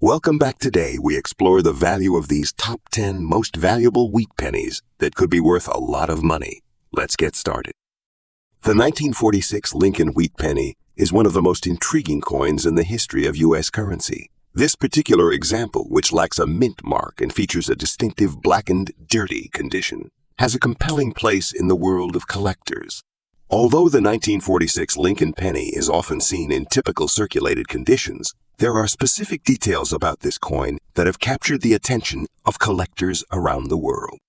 Welcome back. Today we explore the value of these top 10 most valuable wheat pennies that could be worth a lot of money. Let's get started. The 1946 Lincoln wheat penny is one of the most intriguing coins in the history of U.S. currency. This particular example, which lacks a mint mark and features a distinctive blackened, dirty condition, has a compelling place in the world of collectors. Although the 1946 Lincoln penny is often seen in typical circulated conditions, there are specific details about this coin that have captured the attention of collectors around the world.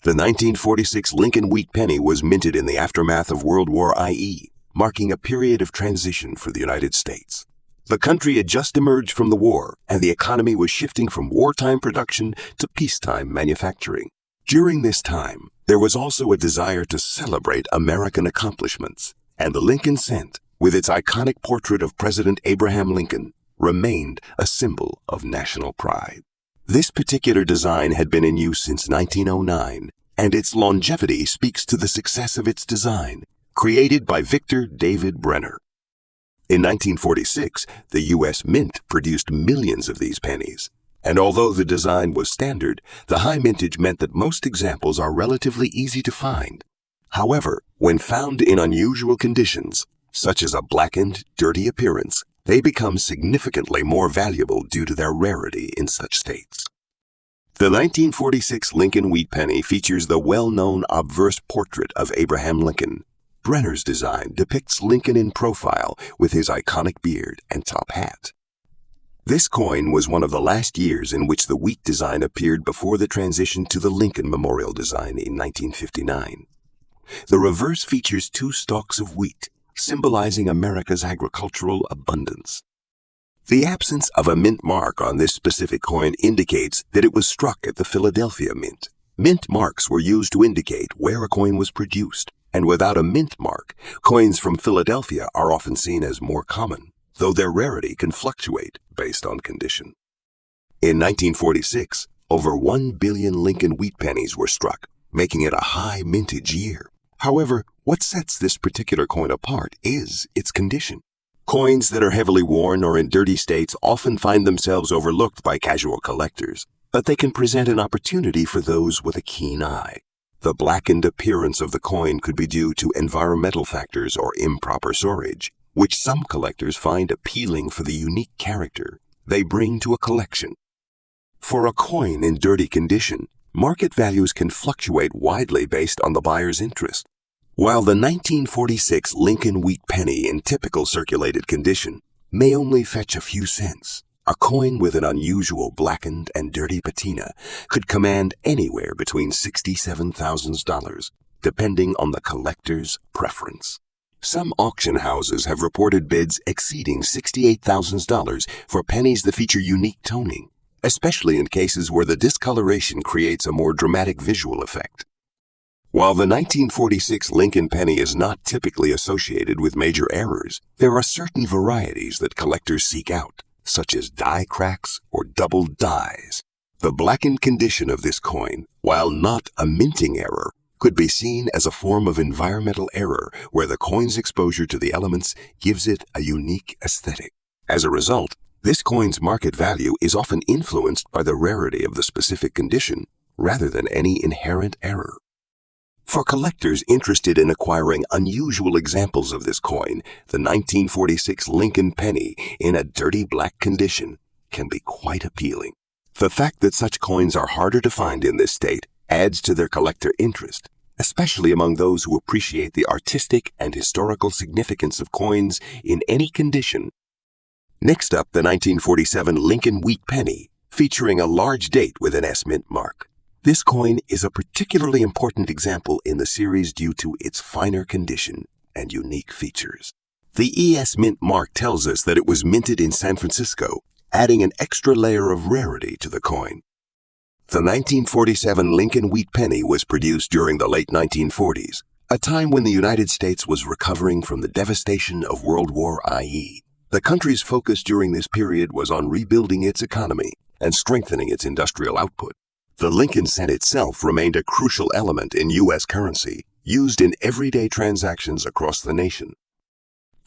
The 1946 Lincoln wheat penny was minted in the aftermath of World War IE, marking a period of transition for the United States. The country had just emerged from the war, and the economy was shifting from wartime production to peacetime manufacturing. During this time, there was also a desire to celebrate American accomplishments, and the Lincoln cent, with its iconic portrait of President Abraham Lincoln, remained a symbol of national pride. This particular design had been in use since 1909, and its longevity speaks to the success of its design, created by Victor David Brenner. In 1946, the U.S. Mint produced millions of these pennies, and although the design was standard, the high mintage meant that most examples are relatively easy to find. However, when found in unusual conditions, such as a blackened, dirty appearance, they become significantly more valuable due to their rarity in such states. The 1946 Lincoln wheat penny features the well-known obverse portrait of Abraham Lincoln. Brenner's design depicts Lincoln in profile with his iconic beard and top hat. This coin was one of the last years in which the wheat design appeared before the transition to the Lincoln Memorial design in 1959. The reverse features two stalks of wheat, symbolizing America's agricultural abundance. The absence of a mint mark on this specific coin indicates that it was struck at the Philadelphia Mint. Mint marks were used to indicate where a coin was produced, and without a mint mark, coins from Philadelphia are often seen as more common, though their rarity can fluctuate based on condition. In 1946, over 1 billion Lincoln wheat pennies were struck, making it a high mintage year. However, what sets this particular coin apart is its condition. Coins that are heavily worn or in dirty states often find themselves overlooked by casual collectors, but they can present an opportunity for those with a keen eye. The blackened appearance of the coin could be due to environmental factors or improper storage, which some collectors find appealing for the unique character they bring to a collection. For a coin in dirty condition, market values can fluctuate widely based on the buyer's interest. While the 1946 Lincoln wheat penny in typical circulated condition may only fetch a few cents, a coin with an unusual blackened and dirty patina could command anywhere between $67,000, depending on the collector's preference. Some auction houses have reported bids exceeding $68,000 for pennies that feature unique toning, especially in cases where the discoloration creates a more dramatic visual effect. While the 1946 Lincoln penny is not typically associated with major errors, there are certain varieties that collectors seek out, such as die cracks or double dies. The blackened condition of this coin, while not a minting error, could be seen as a form of environmental error where the coin's exposure to the elements gives it a unique aesthetic. As a result, this coin's market value is often influenced by the rarity of the specific condition rather than any inherent error. For collectors interested in acquiring unusual examples of this coin, the 1946 Lincoln penny in a dirty black condition can be quite appealing. The fact that such coins are harder to find in this state adds to their collector interest, especially among those who appreciate the artistic and historical significance of coins in any condition. Next up, the 1947 Lincoln wheat penny, featuring a large date with an S mint mark. This coin is a particularly important example in the series due to its finer condition and unique features. The ES Mint mark tells us that it was minted in San Francisco, adding an extra layer of rarity to the coin. The 1947 Lincoln wheat penny was produced during the late 1940s, a time when the United States was recovering from the devastation of World War IE. The country's focus during this period was on rebuilding its economy and strengthening its industrial output. The Lincoln cent itself remained a crucial element in U.S. currency, used in everyday transactions across the nation.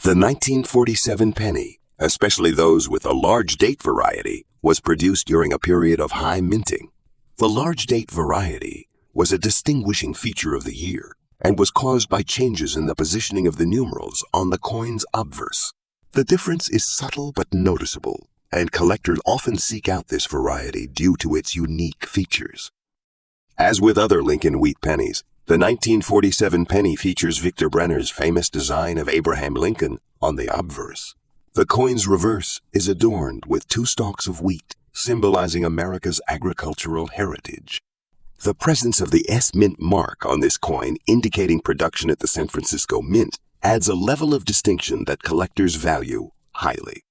The 1947 penny especially those with a large date variety, was produced during a period of high minting. The large date variety was a distinguishing feature of the year and was caused by changes in the positioning of the numerals on the coin's obverse. The difference is subtle but noticeable, and collectors often seek out this variety due to its unique features. As with other Lincoln wheat pennies, the 1947 penny features Victor Brenner's famous design of Abraham Lincoln on the obverse. The coin's reverse is adorned with 2 stalks of wheat, symbolizing America's agricultural heritage. The presence of the S Mint mark on this coin, indicating production at the San Francisco Mint, adds a level of distinction that collectors value highly.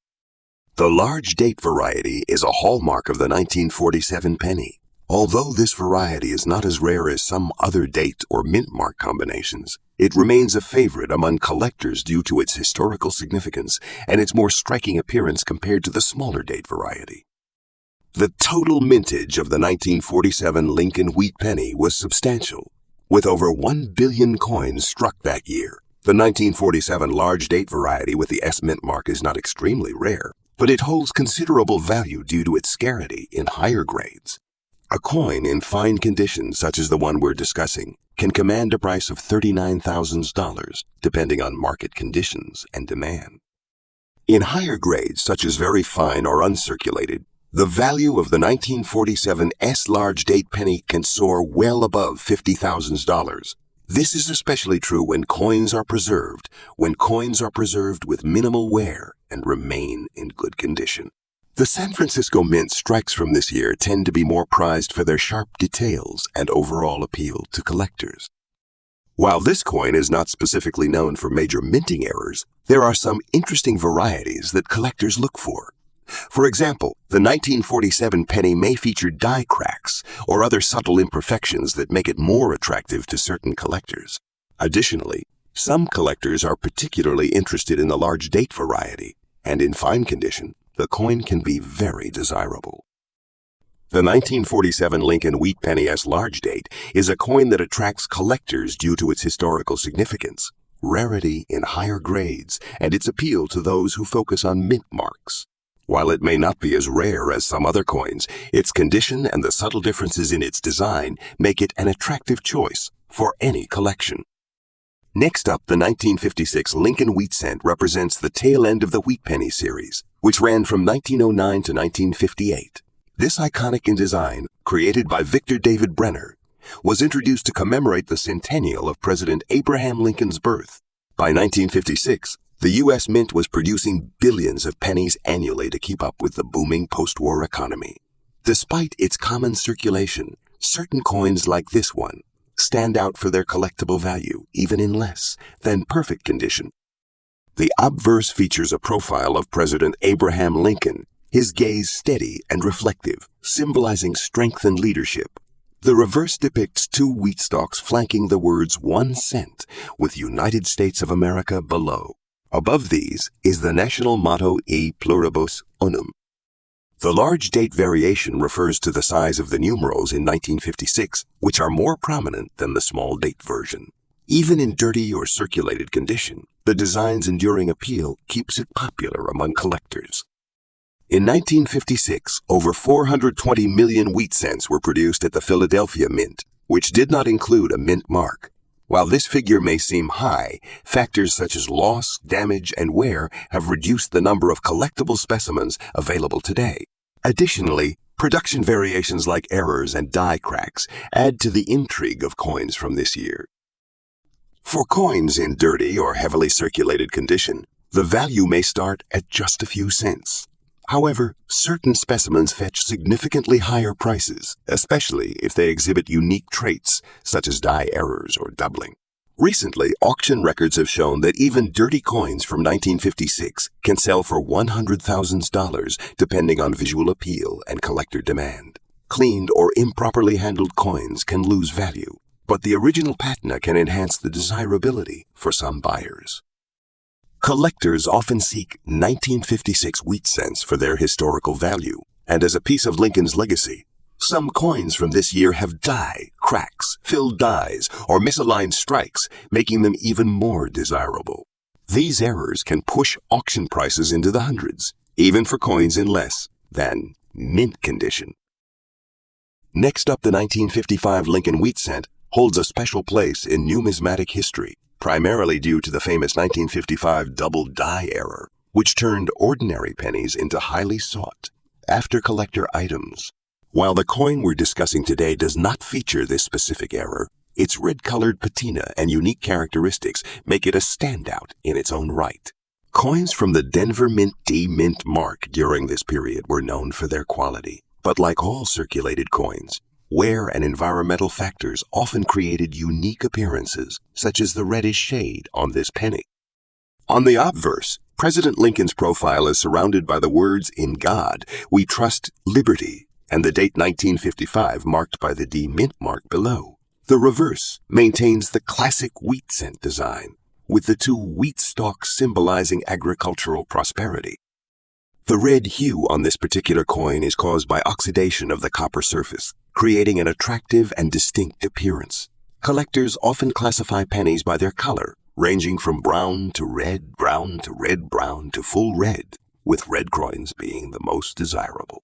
The large date variety is a hallmark of the 1947 penny. Although this variety is not as rare as some other date or mint mark combinations, it remains a favorite among collectors due to its historical significance and its more striking appearance compared to the smaller date variety. The total mintage of the 1947 Lincoln wheat penny was substantial, with over 1 billion coins struck that year. The 1947 large date variety with the S Mint mark is not extremely rare, but it holds considerable value due to its scarcity in higher grades. A coin in fine condition, such as the one we're discussing, can command a price of $39,000, depending on market conditions and demand. In higher grades, such as very fine or uncirculated, the value of the 1947 S large date penny can soar well above $50,000. This is especially true when coins are preserved with minimal wear and remain in good condition. The San Francisco Mint strikes from this year tend to be more prized for their sharp details and overall appeal to collectors. While this coin is not specifically known for major minting errors, there are some interesting varieties that collectors look for. For example, the 1947 penny may feature die cracks or other subtle imperfections that make it more attractive to certain collectors. Additionally, some collectors are particularly interested in the large date variety, and in fine condition, the coin can be very desirable. The 1947 Lincoln wheat penny S large date is a coin that attracts collectors due to its historical significance, rarity in higher grades, and its appeal to those who focus on mint marks. While it may not be as rare as some other coins, its condition and the subtle differences in its design make it an attractive choice for any collection. Next up, the 1956 Lincoln Wheat Cent represents the tail end of the wheat penny series, which ran from 1909 to 1958. This iconic in design, created by Victor David Brenner, was introduced to commemorate the centennial of President Abraham Lincoln's birth. By 1956, the U.S. Mint was producing billions of pennies annually to keep up with the booming post-war economy. Despite its common circulation, certain coins like this one stand out for their collectible value, even in less than perfect condition. The obverse features a profile of President Abraham Lincoln, his gaze steady and reflective, symbolizing strength and leadership. The reverse depicts 2 wheat stalks flanking the words 1 cent, with United States of America below. Above these is the national motto E pluribus unum. The large date variation refers to the size of the numerals in 1956, which are more prominent than the small date version. Even in dirty or circulated condition, the design's enduring appeal keeps it popular among collectors. In 1956, over 420 million wheat cents were produced at the Philadelphia Mint, which did not include a mint mark. While this figure may seem high, factors such as loss, damage, and wear have reduced the number of collectible specimens available today. Additionally, production variations like errors and die cracks add to the intrigue of coins from this year. For coins in dirty or heavily circulated condition, the value may start at just a few cents. However, certain specimens fetch significantly higher prices, especially if they exhibit unique traits such as die errors or doubling. Recently, auction records have shown that even dirty coins from 1956 can sell for $100,000 depending on visual appeal and collector demand. Cleaned or improperly handled coins can lose value, but the original patina can enhance the desirability for some buyers. Collectors often seek 1956 wheat cents for their historical value, and as a piece of Lincoln's legacy, some coins from this year have die, cracks, filled dies, or misaligned strikes, making them even more desirable. These errors can push auction prices into the hundreds, even for coins in less than mint condition. Next up, the 1955 Lincoln wheat cent holds a special place in numismatic history, primarily due to the famous 1955 double die error, which turned ordinary pennies into highly sought after collector items. While the coin we're discussing today does not feature this specific error, its red-colored patina and unique characteristics make it a standout in its own right. Coins from the Denver Mint D Mint mark during this period were known for their quality, but like all circulated coins, wear and environmental factors often created unique appearances, such as the reddish shade on this penny. On the obverse, President Lincoln's profile is surrounded by the words, "In God, we trust liberty," and the date 1955 marked by the D Mint mark below. The reverse maintains the classic wheat cent design, with the two wheat stalks symbolizing agricultural prosperity. The red hue on this particular coin is caused by oxidation of the copper surface, creating an attractive and distinct appearance. Collectors often classify pennies by their color, ranging from brown to red brown to red brown to full red, with red coins being the most desirable.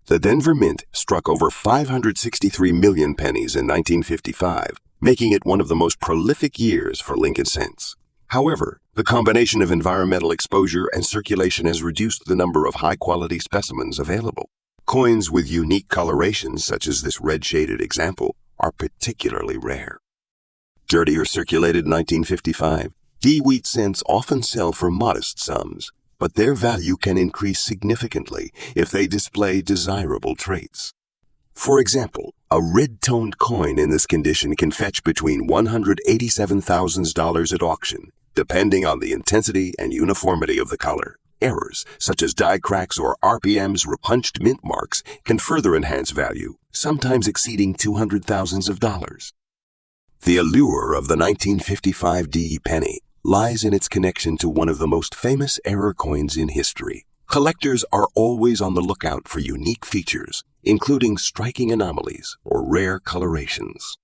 The Denver Mint struck over 563 million pennies in 1955, making it one of the most prolific years for Lincoln cents. However, the combination of environmental exposure and circulation has reduced the number of high-quality specimens available. Coins with unique colorations, such as this red-shaded example, are particularly rare. Dirty or circulated 1955, D wheat cents often sell for modest sums, but their value can increase significantly if they display desirable traits. For example, a red-toned coin in this condition can fetch between $187,000 at auction, depending on the intensity and uniformity of the color. Errors, such as die cracks or RPM's repunched mint marks, can further enhance value, sometimes exceeding $200,000. The allure of the 1955 D penny lies in its connection to one of the most famous error coins in history. Collectors are always on the lookout for unique features, including striking anomalies or rare colorations.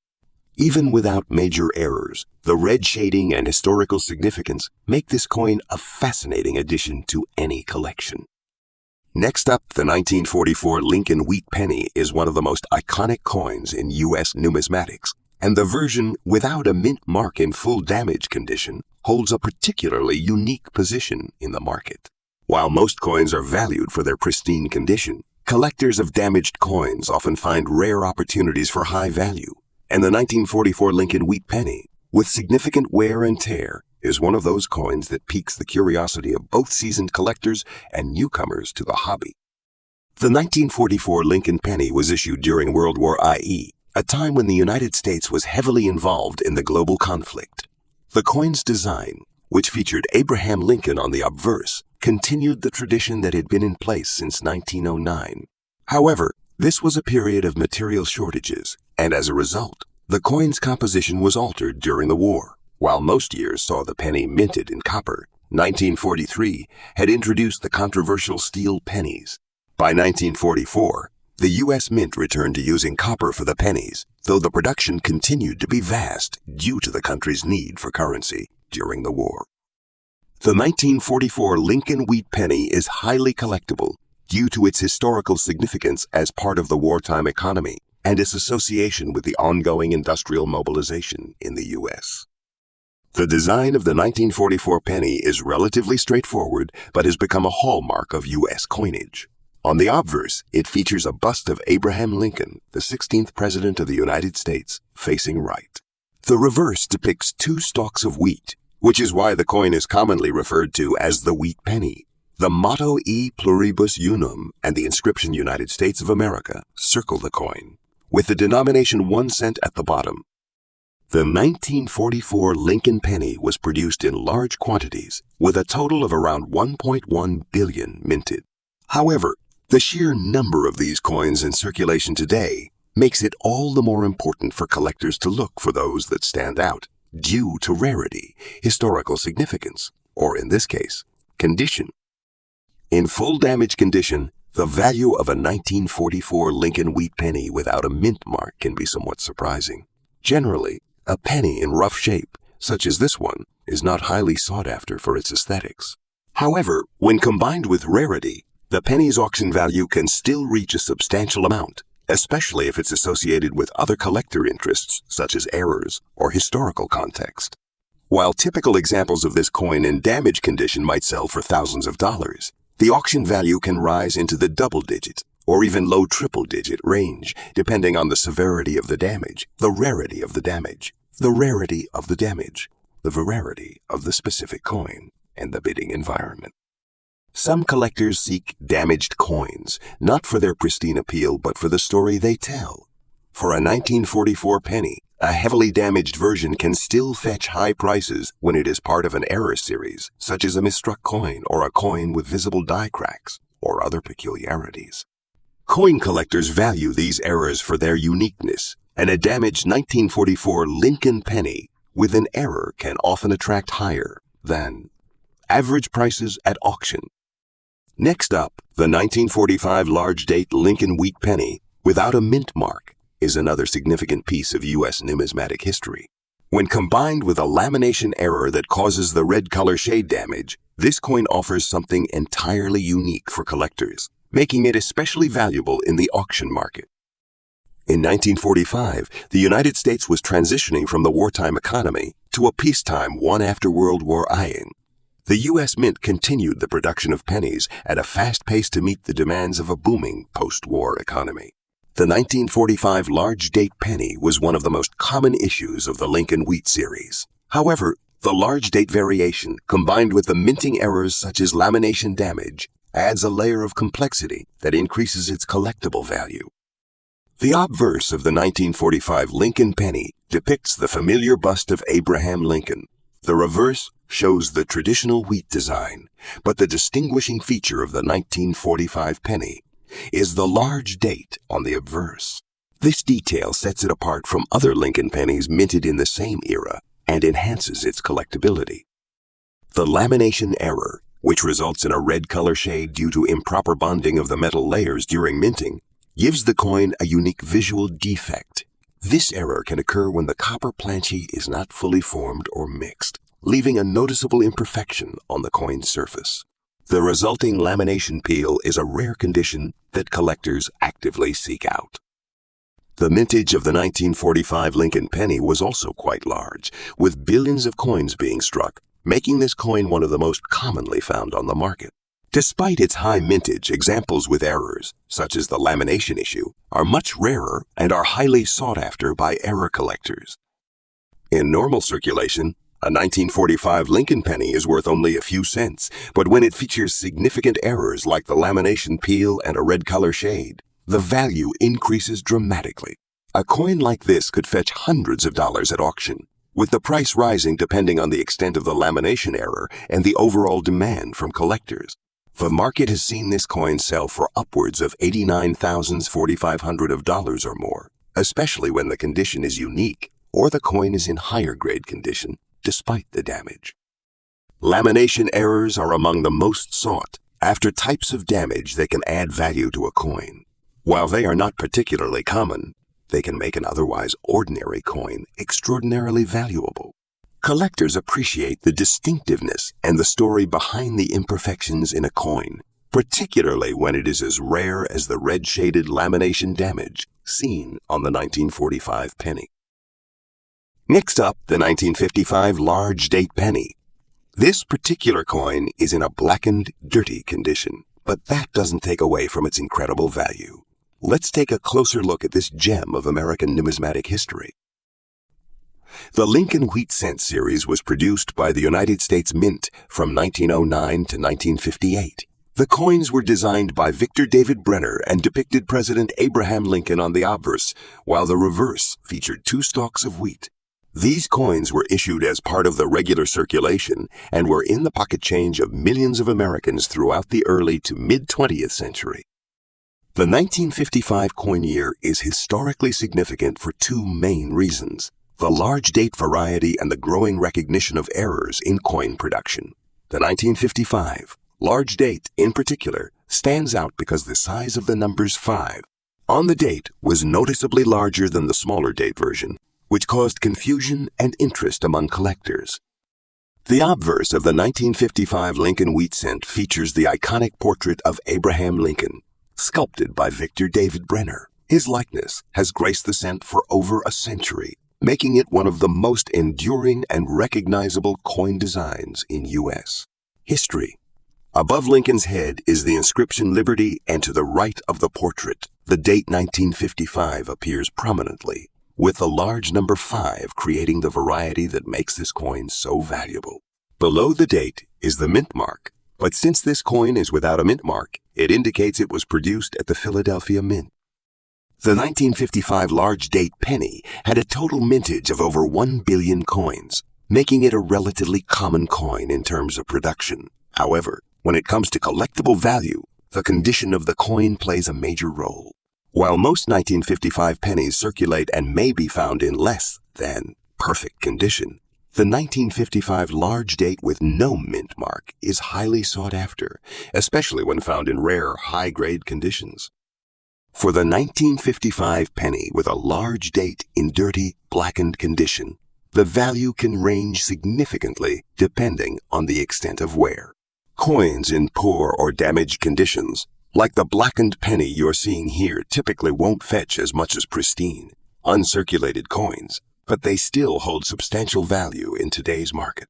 Even without major errors, the red shading and historical significance make this coin a fascinating addition to any collection. Next up, the 1944 Lincoln wheat penny is one of the most iconic coins in U.S. numismatics, and the version without a mint mark in full damage condition holds a particularly unique position in the market. While most coins are valued for their pristine condition, collectors of damaged coins often find rare opportunities for high value, and the 1944 Lincoln wheat penny, with significant wear and tear, is one of those coins that piques the curiosity of both seasoned collectors and newcomers to the hobby. The 1944 Lincoln penny was issued during World War I, a time when the United States was heavily involved in the global conflict. The coin's design, which featured Abraham Lincoln on the obverse, continued the tradition that had been in place since 1909. However, this was a period of material shortages, and as a result, the coin's composition was altered during the war. While most years saw the penny minted in copper, 1943 had introduced the controversial steel pennies. By 1944, the U.S. Mint returned to using copper for the pennies, though the production continued to be vast due to the country's need for currency during the war. The 1944 Lincoln wheat penny is highly collectible due to its historical significance as part of the wartime economy and its association with the ongoing industrial mobilization in the U.S. The design of the 1944 penny is relatively straightforward but has become a hallmark of U.S. coinage. On the obverse, it features a bust of Abraham Lincoln, the 16th President of the United States, facing right. The reverse depicts two stalks of wheat, which is why the coin is commonly referred to as the wheat penny. The motto E pluribus unum and the inscription United States of America circle the coin, with the denomination 1 cent at the bottom. The 1944 Lincoln penny was produced in large quantities, with a total of around 1.1 billion minted. However, the sheer number of these coins in circulation today makes it all the more important for collectors to look for those that stand out due to rarity, historical significance, or in this case, condition. In full damage condition, the value of a 1944 Lincoln wheat penny without a mint mark can be somewhat surprising. Generally, a penny in rough shape such as this one, is not highly sought after for its aesthetics. However, when combined with rarity, the penny's auction value can still reach a substantial amount, especially if it's associated with other collector interests such as errors or historical context. While typical examples of this coin in damaged condition might sell for thousands of dollars, the auction value can rise into the double-digit or even low triple-digit range, depending on the severity of the damage, the rarity of the damage, the rarity of the damage, the rarity of the specific coin, and the bidding environment. Some collectors seek damaged coins, not for their pristine appeal, but for the story they tell. For a 1944 penny, a heavily damaged version can still fetch high prices when it is part of an error series, such as a misstruck coin or a coin with visible die cracks or other peculiarities. Coin collectors value these errors for their uniqueness, and a damaged 1944 Lincoln penny with an error can often attract higher than average prices at auction. Next up, the 1945 large-date Lincoln wheat penny without a mint mark is another significant piece of U.S. numismatic history. When combined with a lamination error that causes the red color shade damage, this coin offers something entirely unique for collectors, making it especially valuable in the auction market. In 1945, the United States was transitioning from the wartime economy to a peacetime one after World War I. The U.S. Mint continued the production of pennies at a fast pace to meet the demands of a booming post-war economy. The 1945 large-date penny was one of the most common issues of the Lincoln Wheat series. However, the large-date variation, combined with the minting errors such as lamination damage, adds a layer of complexity that increases its collectible value. The obverse of the 1945 Lincoln penny depicts the familiar bust of Abraham Lincoln. The reverse shows the traditional wheat design, but the distinguishing feature of the 1945 penny is the large date on the obverse. This detail sets it apart from other Lincoln pennies minted in the same era and enhances its collectability. The lamination error, which results in a red color shade due to improper bonding of the metal layers during minting, gives the coin a unique visual defect. This error can occur when the copper planchet is not fully formed or mixed, leaving a noticeable imperfection on the coin's surface. The resulting lamination peel is a rare condition that collectors actively seek out. The mintage of the 1945 Lincoln penny was also quite large, with billions of coins being struck, making this coin one of the most commonly found on the market. Despite its high mintage, examples with errors, such as the lamination issue, are much rarer and are highly sought after by error collectors. In normal circulation, a 1945 Lincoln penny is worth only a few cents, but when it features significant errors like the lamination peel and a red color shade, the value increases dramatically. A coin like this could fetch hundreds of dollars at auction, with the price rising depending on the extent of the lamination error and the overall demand from collectors. The market has seen this coin sell for upwards of $89,400 or more, especially when the condition is unique or the coin is in higher grade condition despite the damage. Lamination errors are among the most sought after types of damage that can add value to a coin. While they are not particularly common, they can make an otherwise ordinary coin extraordinarily valuable. Collectors appreciate the distinctiveness and the story behind the imperfections in a coin, particularly when it is as rare as the red-shaded lamination damage seen on the 1945 penny. Next up, the 1955 large-date penny. This particular coin is in a blackened, dirty condition, but that doesn't take away from its incredible value. Let's take a closer look at this gem of American numismatic history. The Lincoln Wheat Cent series was produced by the United States Mint from 1909 to 1958. The coins were designed by Victor David Brenner and depicted President Abraham Lincoln on the obverse, while the reverse featured 2 stalks of wheat. These coins were issued as part of the regular circulation and were in the pocket change of millions of Americans throughout the early to mid-20th century. The 1955 coin year is historically significant for 2 main reasons: the large date variety and the growing recognition of errors in coin production. The 1955 large date, in particular, stands out because the size of the numbers 5 on the date was noticeably larger than the smaller date version, which caused confusion and interest among collectors. The obverse of the 1955 Lincoln wheat cent features the iconic portrait of Abraham Lincoln, sculpted by Victor David Brenner. His likeness has graced the cent for over a century, making it one of the most enduring and recognizable coin designs in U.S. history. Above Lincoln's head is the inscription Liberty, and to the right of the portrait, the date 1955 appears prominently, with the large number 5 creating the variety that makes this coin so valuable. Below the date is the mint mark, but since this coin is without a mint mark, it indicates it was produced at the Philadelphia Mint. The 1955 large date penny had a total mintage of over 1 billion coins, making it a relatively common coin in terms of production. However, when it comes to collectible value, the condition of the coin plays a major role. While most 1955 pennies circulate and may be found in less than perfect condition, the 1955 large date with no mint mark is highly sought after, especially when found in rare, high-grade conditions. For the 1955 penny with a large date in dirty, blackened condition, the value can range significantly depending on the extent of wear. Coins in poor or damaged conditions, like the blackened penny you're seeing here, typically won't fetch as much as pristine, uncirculated coins, but they still hold substantial value in today's market.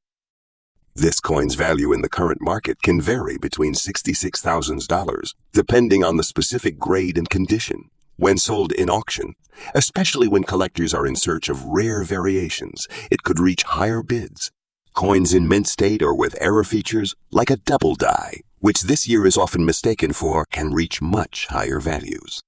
This coin's value in the current market can vary between $66,000, depending on the specific grade and condition. When sold in auction, especially when collectors are in search of rare variations, it could reach higher bids. Coins in mint state or with error features, like a double die, which this year is often mistaken for, can reach much higher values.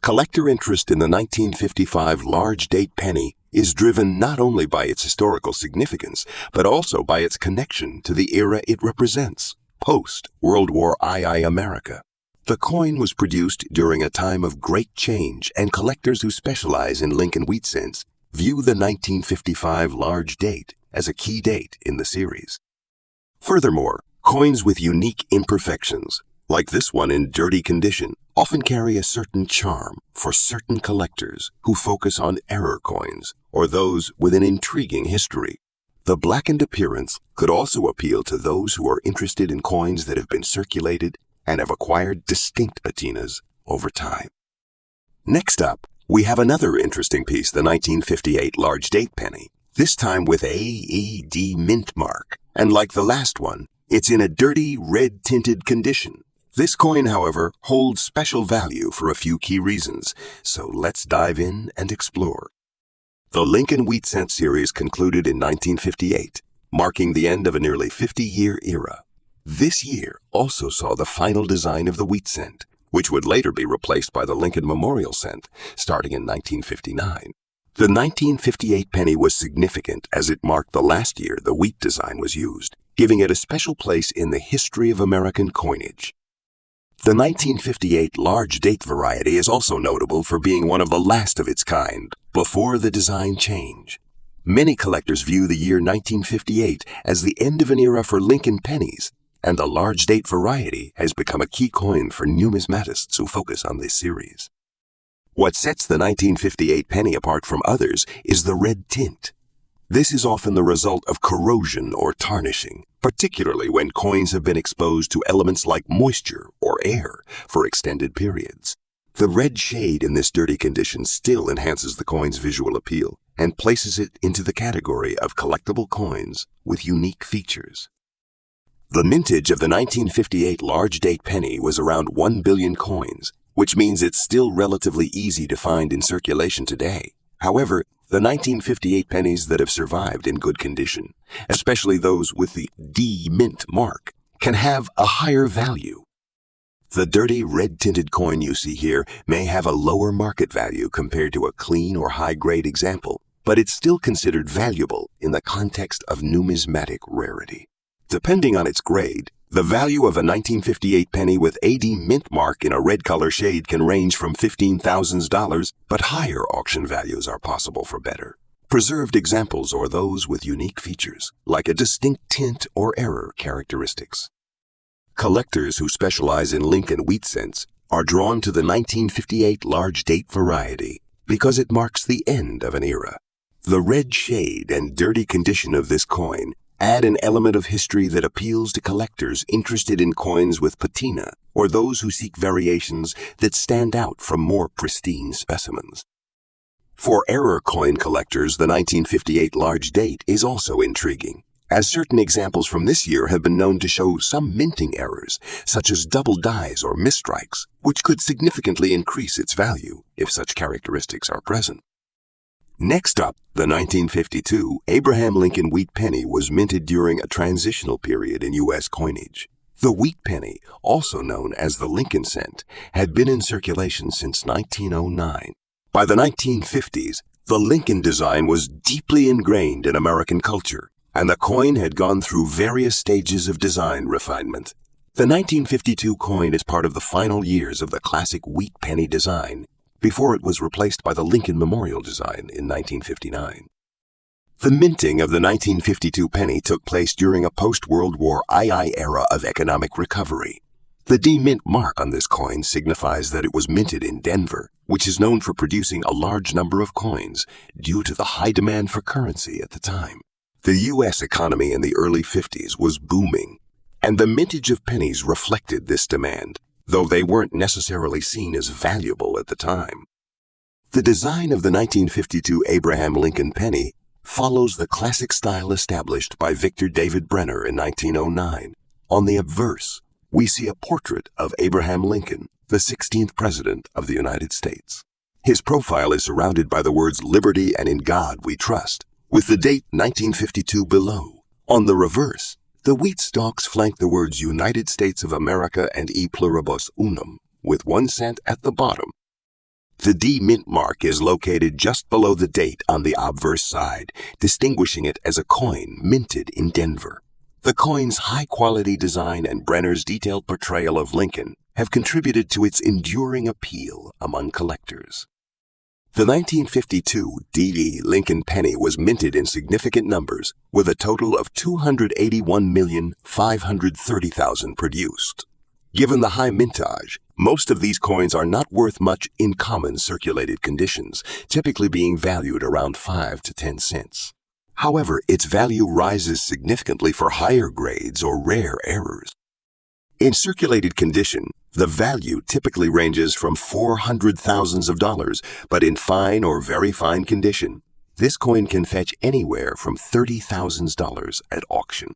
Collector interest in the 1955 large date penny is driven not only by its historical significance, but also by its connection to the era it represents, post-World War II America. The coin was produced during a time of great change, and collectors who specialize in Lincoln wheat cents view the 1955 large date as a key date in the series. Furthermore, coins with unique imperfections, like this one in dirty condition, often carry a certain charm for certain collectors who focus on error coins or those with an intriguing history. The blackened appearance could also appeal to those who are interested in coins that have been circulated and have acquired distinct patinas over time. Next up, we have another interesting piece, the 1958 large date penny, this time with AED mint mark, and like the last one, it's in a dirty, red-tinted condition. This coin, however, holds special value for a few key reasons, so let's dive in and explore. The Lincoln wheat cent series concluded in 1958, marking the end of a nearly 50-year era. This year also saw the final design of the wheat cent, which would later be replaced by the Lincoln Memorial Cent, starting in 1959. The 1958 penny was significant as it marked the last year the wheat design was used, giving it a special place in the history of American coinage. The 1958 large date variety is also notable for being one of the last of its kind before the design change. Many collectors view the year 1958 as the end of an era for Lincoln pennies, and the large date variety has become a key coin for numismatists who focus on this series. What sets the 1958 penny apart from others is the red tint. This is often the result of corrosion or tarnishing, particularly when coins have been exposed to elements like moisture or air for extended periods. The red shade in this dirty condition still enhances the coin's visual appeal and places it into the category of collectible coins with unique features. The mintage of the 1958 large date penny was around 1 billion coins, which means it's still relatively easy to find in circulation today. However, the 1958 pennies that have survived in good condition, especially those with the D mint mark, can have a higher value. The dirty red-tinted coin you see here may have a lower market value compared to a clean or high-grade example, but it's still considered valuable in the context of numismatic rarity. Depending on its grade, the value of a 1958 penny with AD mint mark in a red color shade can range from $15,000, but higher auction values are possible for better. Preserved examples or those with unique features, like a distinct tint or error characteristics. Collectors who specialize in Lincoln wheat cents are drawn to the 1958 large date variety because it marks the end of an era. The red shade and dirty condition of this coin add an element of history that appeals to collectors interested in coins with patina or those who seek variations that stand out from more pristine specimens. For error coin collectors, the 1958 large date is also intriguing, as certain examples from this year have been known to show some minting errors, such as double dies or misstrikes, which could significantly increase its value if such characteristics are present. Next up, the 1952 Abraham Lincoln wheat penny was minted during a transitional period in U.S. coinage. The wheat penny, also known as the Lincoln cent, had been in circulation since 1909. By the 1950s, the Lincoln design was deeply ingrained in American culture, and the coin had gone through various stages of design refinement. The 1952 coin is part of the final years of the classic wheat penny design, before it was replaced by the Lincoln Memorial design in 1959. The minting of the 1952 penny took place during a post-World War II era of economic recovery. The D-mint mark on this coin signifies that it was minted in Denver, which is known for producing a large number of coins due to the high demand for currency at the time. The U.S. economy in the early 50s was booming, and the mintage of pennies reflected this demand, though they weren't necessarily seen as valuable at the time. The design of the 1952 Abraham Lincoln penny follows the classic style established by Victor David Brenner in 1909. On the obverse, we see a portrait of Abraham Lincoln, the 16th President of the United States. His profile is surrounded by the words "Liberty and in God we trust," with the date 1952 below. On the reverse, the wheat stalks flank the words United States of America and E pluribus unum, with 1 cent at the bottom. The D mint mark is located just below the date on the obverse side, distinguishing it as a coin minted in Denver. The coin's high-quality design and Brenner's detailed portrayal of Lincoln have contributed to its enduring appeal among collectors. The 1952 D.D. Lincoln penny was minted in significant numbers, with a total of 281,530,000 produced. Given the high mintage, most of these coins are not worth much in common circulated conditions, typically being valued around 5 to 10 cents. However, its value rises significantly for higher grades or rare errors. In circulated condition, the value typically ranges from $400,000, but in fine or very fine condition, this coin can fetch anywhere from $30,000 at auction.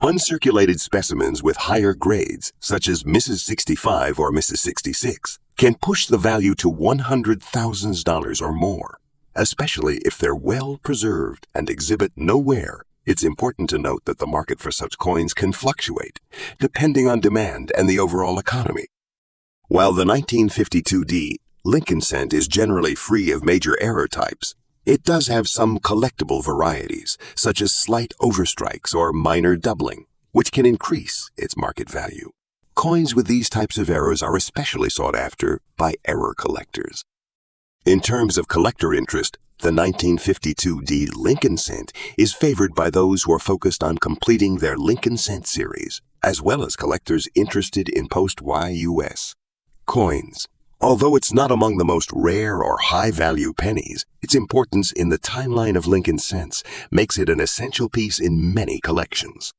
Uncirculated specimens with higher grades, such as Mrs. 65 or Mrs. 66, can push the value to $100,000 or more. Especially if they're well preserved and exhibit no wear. It's important to note that the market for such coins can fluctuate, depending on demand and the overall economy. While the 1952 D Lincoln cent is generally free of major error types, it does have some collectible varieties, such as slight overstrikes or minor doubling, which can increase its market value. Coins with these types of errors are especially sought after by error collectors. In terms of collector interest, the 1952 D Lincoln cent is favored by those who are focused on completing their Lincoln cent series, as well as collectors interested in post-YUS coins. Although it's not among the most rare or high-value pennies, its importance in the timeline of Lincoln cents makes it an essential piece in many collections.